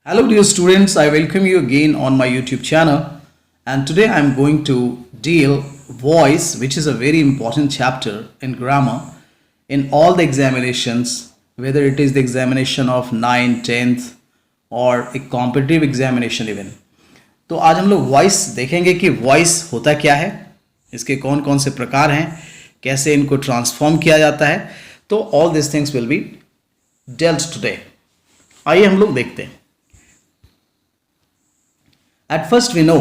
Hello dear students, I welcome you again on my YouTube channel, and today I am going to deal voice, which is a very important chapter in grammar in all the examinations, whether it is the examination of 9th, 10th और एक competitive examination even. तो आज हम लोग voice देखेंगे कि voice होता क्या है, इसके कौन कौन से प्रकार हैं, कैसे इनको ट्रांसफॉर्म किया जाता है। तो all this things will be dealt today. आइए हम लोग देखते हैं। At first we know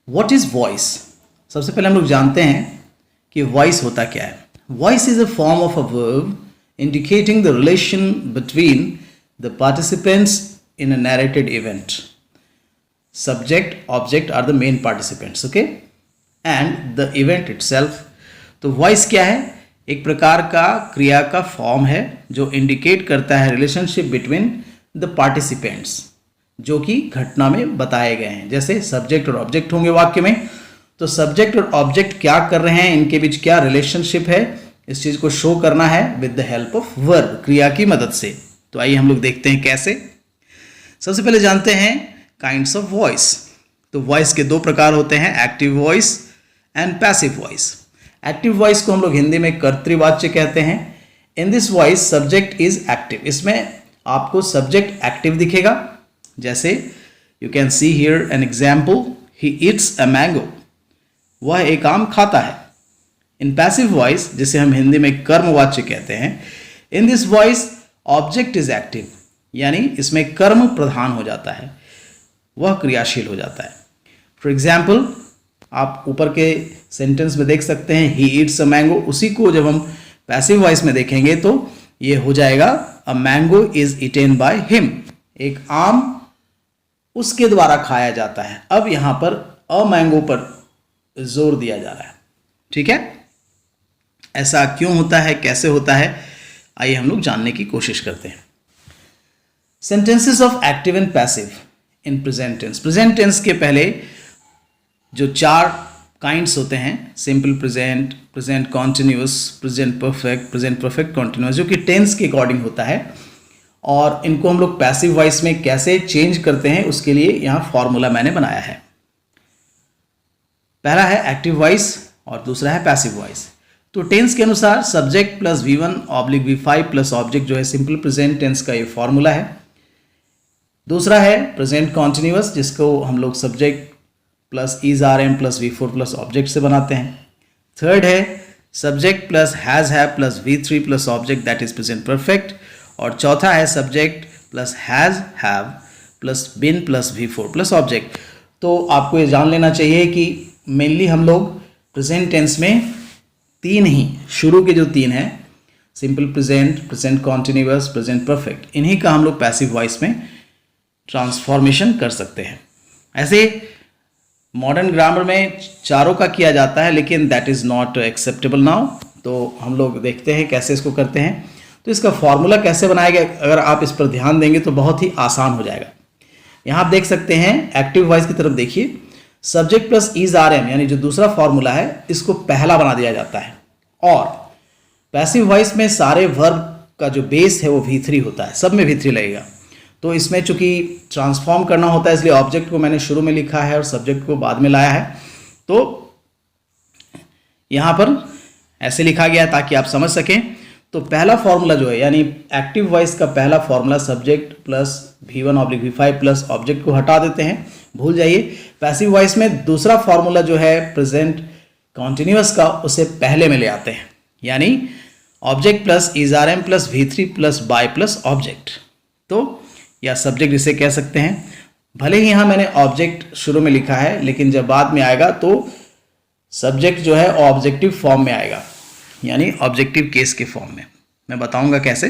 what is voice। सबसे पहले हम लोग जानते हैं कि voice होता क्या है। Voice is a form of a verb indicating the relation between the participants in a narrated event. Subject, object are the main participants, okay? And the event itself। तो voice क्या है? एक प्रकार का क्रिया का फॉर्म है जो इंडिकेट करता है रिलेशनशिप बिटवीन द पार्टिसिपेंट्स, जो कि घटना में बताए गए हैं। जैसे सब्जेक्ट और ऑब्जेक्ट होंगे वाक्य में, तो सब्जेक्ट और ऑब्जेक्ट क्या कर रहे हैं, इनके बीच क्या रिलेशनशिप है, इस चीज को शो करना है with the help of verb, क्रिया की मदद से। तो आइए हम लोग देखते हैं कैसे। सबसे पहले जानते हैं काइंड्स ऑफ वॉइस। तो वॉइस के दो प्रकार होते हैं, active voice and passive voice. Active voice को हम लोग हिंदी में कर्तृवाच्य कहते हैं। In this voice subject is active. इसमें आपको सब्जेक्ट एक्टिव दिखेगा। जैसे you can see here an example, he eats a mango, वह एक आम खाता है। इन पैसिव वॉइस, जिसे हम हिंदी में कर्मवाच्य कहते हैं, in this voice object is active, यानी इसमें कर्म प्रधान हो जाता है, वह क्रियाशील हो जाता है। फॉर एग्जाम्पल, आप ऊपर के सेंटेंस में देख सकते हैं ही ईट्स अ मैंगो। उसी को जब हम पैसिव वॉइस में देखेंगे तो ये हो जाएगा अ mango is eaten by him, एक आम उसके द्वारा खाया जाता है। अब यहां पर अ मैंगो पर जोर दिया जा रहा है, ठीक है। ऐसा क्यों होता है, कैसे होता है, आइए हम लोग जानने की कोशिश करते हैं। Sentences of active and passive in present tense. Present tense के पहले जो चार काइंड्स होते हैं, simple present, present continuous, present perfect continuous, जो कि टेंस के अकॉर्डिंग होता है, और इनको हम लोग पैसिव वॉइस में कैसे चेंज करते हैं उसके लिए यहाँ फॉर्मूला मैंने बनाया है। पहला है एक्टिव वॉइस और दूसरा है पैसिव वॉइस। तो टेंस के अनुसार subject plus V1/V5 plus object जो है सिंपल प्रेजेंट टेंस का ये फॉर्मूला है। दूसरा है प्रेजेंट कॉन्टिन्यूअस, जिसको हम लोग subject plus is/am plus V4 plus object से बनाते हैं। थर्ड है subject plus have plus V3 plus object, that is present perfect. और चौथा है subject plus have plus been plus V4 plus object. तो आपको ये जान लेना चाहिए कि मेनली हम लोग प्रेजेंट टेंस में तीन ही, शुरू के जो तीन हैं, simple present, present continuous, present perfect, इन्हीं का हम लोग पैसिव वॉइस में ट्रांसफॉर्मेशन कर सकते हैं। ऐसे मॉडर्न ग्रामर में चारों का किया जाता है, लेकिन that is not acceptable now. तो हम लोग देखते हैं कैसे इसको करते हैं। तो इसका फॉर्मूला कैसे बनाया गया, अगर आप इस पर ध्यान देंगे तो बहुत ही आसान हो जाएगा। यहाँ आप देख सकते हैं, एक्टिव वॉइस की तरफ देखिए, सब्जेक्ट प्लस is/am यानी जो दूसरा फॉर्मूला है, इसको पहला बना दिया जाता है। और पैसिव वॉइस में सारे वर्ब का जो बेस है वो V3 होता है, सब में V3 लगेगा। तो इसमें चूंकि ट्रांसफॉर्म करना होता है, इसलिए ऑब्जेक्ट को मैंने शुरू में लिखा है और सब्जेक्ट को बाद में लाया है। तो यहाँ पर ऐसे लिखा गया ताकि आप समझ सकें। तो पहला फॉर्मूला जो है, यानी एक्टिव वॉइस का पहला formula subject plus V1/V5 plus object को हटा देते हैं, भूल जाइए। पैसिव वॉइस में दूसरा फॉर्मूला जो है प्रेजेंट कॉन्टिन्यूअस का, उसे पहले में ले आते हैं, यानी object plus is/am plus V3 plus by plus object. तो या सब्जेक्ट इसे कह सकते हैं। भले ही यहाँ मैंने ऑब्जेक्ट शुरू में लिखा है, लेकिन जब बाद में आएगा तो सब्जेक्ट जो है ऑब्जेक्टिव फॉर्म में आएगा, यानी ऑब्जेक्टिव केस के फॉर्म में। मैं बताऊंगा कैसे।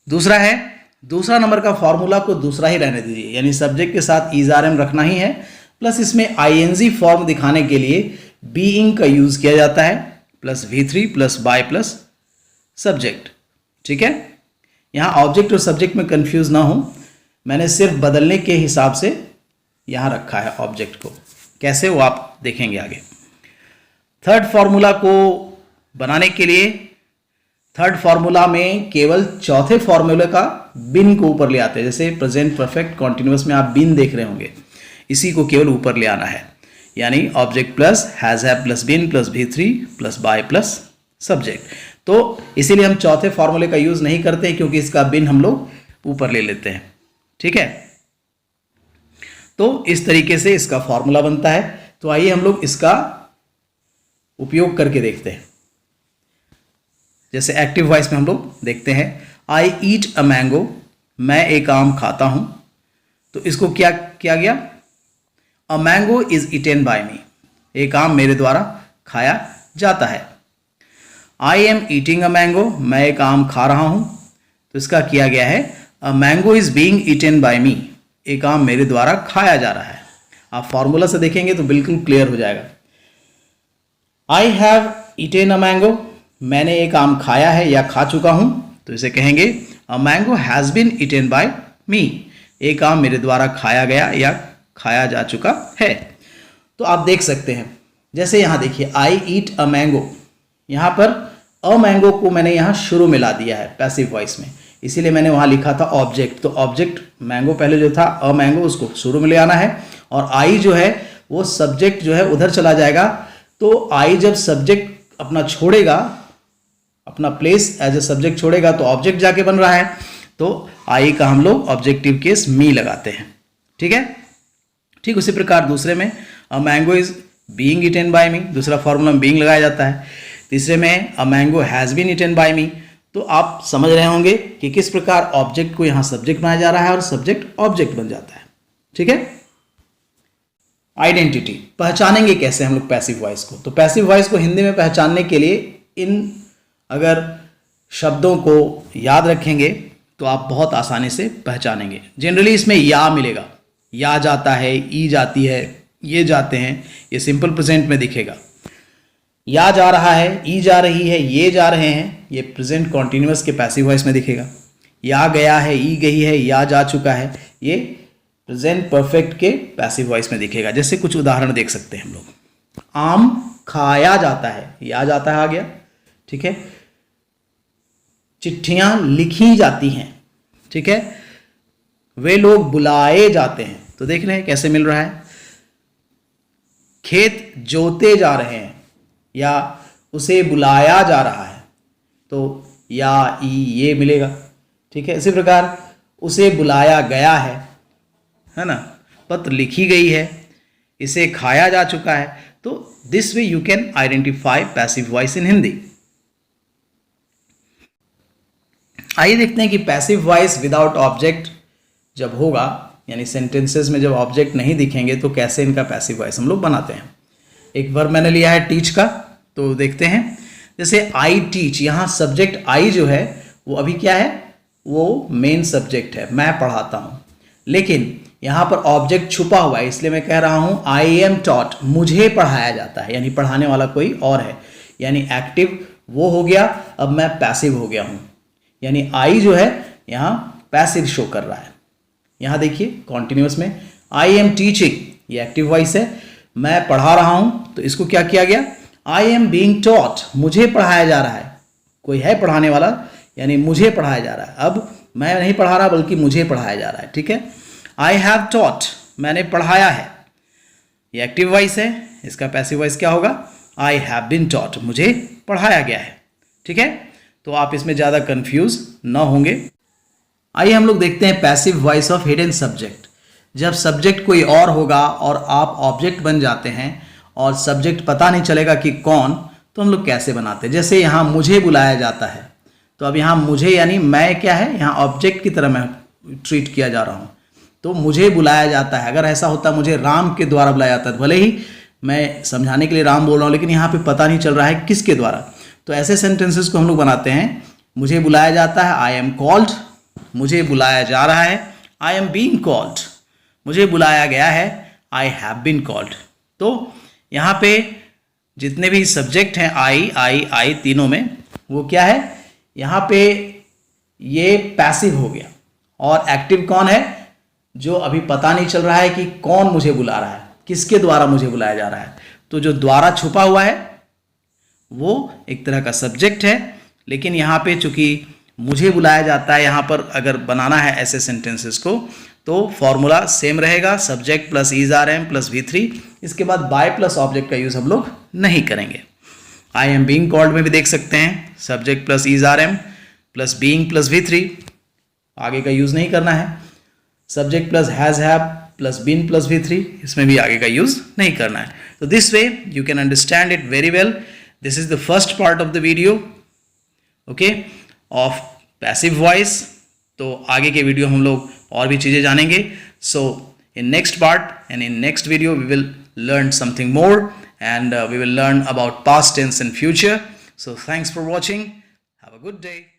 दूसरा नंबर का फॉर्मूला को दूसरा ही रहने दीजिए, यानी सब्जेक्ट के साथ is/am रखना ही है, प्लस इसमें ing फॉर्म दिखाने के लिए being का यूज किया जाता है, plus V3 plus by plus subject, ठीक है। यहाँ ऑब्जेक्ट और सब्जेक्ट में कंफ्यूज ना हो, मैंने सिर्फ बदलने के हिसाब से यहाँ रखा है ऑब्जेक्ट को। कैसे, वो आप देखेंगे आगे। थर्ड फॉर्मूला को बनाने के लिए थर्ड फॉर्मूला में केवल चौथे फॉर्मूले का बिन को ऊपर ले आते हैं, जैसे प्रेजेंट परफेक्ट कॉन्टिन्यूअस में आप बिन देख रहे होंगे, इसी को केवल ऊपर ले आना है, यानी object plus has have plus been plus V3 plus by plus subject. तो इसीलिए हम चौथे फॉर्मूले का यूज नहीं करते हैं, क्योंकि इसका बिन हम लोग ऊपर ले लेते हैं। ठीक है, तो इस तरीके से इसका फॉर्मूला बनता है। तो आइए हम लोग इसका उपयोग करके देखते हैं। जैसे एक्टिव वॉइस में हम लोग देखते हैं, आई ईट अ मैंगो, मैं एक आम खाता हूं। तो इसको क्या किया गया, a mango is eaten by me, एक आम मेरे द्वारा खाया जाता है। I am eating a mango, मैं एक आम खा रहा हूं। तो इसका किया गया है, a mango is being eaten by me, एक आम मेरे द्वारा खाया जा रहा है। आप फॉर्मूला से देखेंगे तो बिल्कुल क्लियर हो जाएगा। I have eaten a mango, मैंने एक आम खाया है या खा चुका हूं। तो इसे कहेंगे, a mango has been eaten by me, एक आम मेरे द्वारा खाया गया या खाया जा चुका है। तो आप देख सकते हैं, जैसे यहां देखिए, आई ईट अ मैंगो, यहां पर अ मैंगो को मैंने यहां शुरू में ला दिया है पैसिव वॉइस में, इसीलिए मैंने वहां लिखा था ऑब्जेक्ट। तो ऑब्जेक्ट मैंगो पहले जो था, अ मैंगो, उसको शुरू में ले आना है, और आई जो है वो सब्जेक्ट जो है उधर चला जाएगा। तो आई जब सब्जेक्ट अपना छोड़ेगा, अपना प्लेस एज ए सब्जेक्ट छोड़ेगा, तो ऑब्जेक्ट जाके बन रहा है। तो आई का हम लोग ऑब्जेक्टिव केस मी लगाते हैं। ठीक है, ठीक उसी प्रकार दूसरे में, a mango is being eaten by me, दूसरा फॉर्मूला में बीइंग लगाया जाता है। तीसरे में, a mango has been eaten by me. तो आप समझ रहे होंगे कि किस प्रकार ऑब्जेक्ट को यहां सब्जेक्ट बनाया जा रहा है और सब्जेक्ट ऑब्जेक्ट बन जाता है। ठीक है, आइडेंटिटी पहचानेंगे कैसे हम लोग पैसिव वॉइस को। तो पैसिव वॉइस को हिंदी में पहचानने के लिए इन अगर शब्दों को याद रखेंगे तो आप बहुत आसानी से पहचानेंगे। जनरली इसमें या मिलेगा, या जाता है, ई जाती है, ये जाते हैं, ये सिंपल प्रेजेंट में दिखेगा। या जा रहा है, ई जा रही है, ये जा रहे हैं, ये प्रेजेंट कॉन्टिन्यूअस के पैसिव वॉइस में दिखेगा। या गया है, ई गई है, या जा चुका है, ये प्रेजेंट परफेक्ट के पैसिव वॉइस में दिखेगा। जैसे कुछ उदाहरण देख सकते हैं हम लोग, आम खाया जाता है, या जाता है आ गया। ठीक है, चिट्ठियां लिखी जाती हैं। ठीक है, वे लोग बुलाए जाते हैं। तो देख रहे हैं कैसे मिल रहा है। खेत जोते जा रहे हैं, या उसे बुलाया जा रहा है, तो या ई ये मिलेगा। ठीक है, इसी प्रकार उसे बुलाया गया है ना, पत्र लिखी गई है, इसे खाया जा चुका है। तो this way you can identify passive voice in Hindi. आइए देखते हैं कि पैसिव वॉइस विदाउट ऑब्जेक्ट जब होगा, यानी सेंटेंसेस में जब ऑब्जेक्ट नहीं दिखेंगे, तो कैसे इनका पैसिव वॉइस हम लोग बनाते हैं। एक वर्ब मैंने लिया है टीच का, तो देखते हैं। जैसे आई टीच, यहाँ सब्जेक्ट आई जो है वो अभी क्या है, वो मेन सब्जेक्ट है, मैं पढ़ाता हूँ। लेकिन यहाँ पर ऑब्जेक्ट छुपा हुआ है, इसलिए मैं कह रहा हूँ आई एम टॉट, मुझे पढ़ाया जाता है, यानी पढ़ाने वाला कोई और है, यानी एक्टिव वो हो गया, अब मैं पैसिव हो गया हूँ, यानी आई जो है यहाँ पैसिव शो कर रहा है। यहाँ देखिए कॉन्टिन्यूअस में आई एम टीचिंग, ये एक्टिव वॉइस है, मैं पढ़ा रहा हूँ। तो इसको क्या किया गया, आई एम बीइंग टॉट, मुझे पढ़ाया जा रहा है, कोई है पढ़ाने वाला, यानी मुझे पढ़ाया जा रहा है। अब मैं नहीं पढ़ा रहा बल्कि मुझे पढ़ाया जा रहा है। ठीक है, आई हैव टॉट, मैंने पढ़ाया है, ये एक्टिव वॉइस है। इसका पैसिव वॉइस क्या होगा, आई हैव बीन टॉट, मुझे पढ़ाया गया है। ठीक है, तो आप इसमें ज़्यादा कंफ्यूज ना होंगे। आइए हम लोग देखते हैं passive voice of hidden subject. जब सब्जेक्ट कोई और होगा और आप ऑब्जेक्ट बन जाते हैं और सब्जेक्ट पता नहीं चलेगा कि कौन, तो हम लोग कैसे बनाते हैं। जैसे यहाँ मुझे बुलाया जाता है, तो अब यहाँ मुझे यानी मैं क्या है, यहाँ ऑब्जेक्ट की तरह मैं ट्रीट किया जा रहा हूँ, तो मुझे बुलाया जाता है। अगर ऐसा होता मुझे राम के द्वारा बुलाया जाता है, भले ही मैं समझाने के लिए राम बोल रहा हूँ, लेकिन यहाँ पे पता नहीं चल रहा है किसके द्वारा। तो ऐसे सेंटेंसेस को हम लोग बनाते हैं, मुझे बुलाया जाता है, आई एम कॉल्ड, मुझे बुलाया जा रहा है, आई एम बीइंग कॉल्ड, मुझे बुलाया गया है, आई हैव बीन कॉल्ड। तो यहाँ पे जितने भी सब्जेक्ट हैं आई आई आई तीनों में, वो क्या है, यहाँ पे ये पैसिव हो गया, और एक्टिव कौन है, जो अभी पता नहीं चल रहा है कि कौन मुझे बुला रहा है, किसके द्वारा मुझे बुलाया जा रहा है। तो जो द्वारा छुपा हुआ है वो एक तरह का सब्जेक्ट है, लेकिन यहाँ पे चूंकि मुझे बुलाया जाता है, यहाँ पर अगर बनाना है ऐसे सेंटेंसेस को तो फॉर्मूला सेम रहेगा, subject plus is are am plus V3। इसके बाद बाय प्लस ऑब्जेक्ट का यूज़ हम लोग नहीं करेंगे। आई एम बीइंग कॉल्ड में भी देख सकते हैं, subject plus is are am plus being plus V3, आगे का यूज़ नहीं करना है। Subject plus has have plus been plus V3, इसमें भी आगे का यूज़ नहीं करना है। तो this way you can understand it very well. This is the first part of the video okay of passive voice. तो आगे के वीडियो हम लोग और भी चीज़ें जानेंगे। So in next part and in next video we will learn something more and we will learn about past tense and future. So thanks for watching. Have a good day.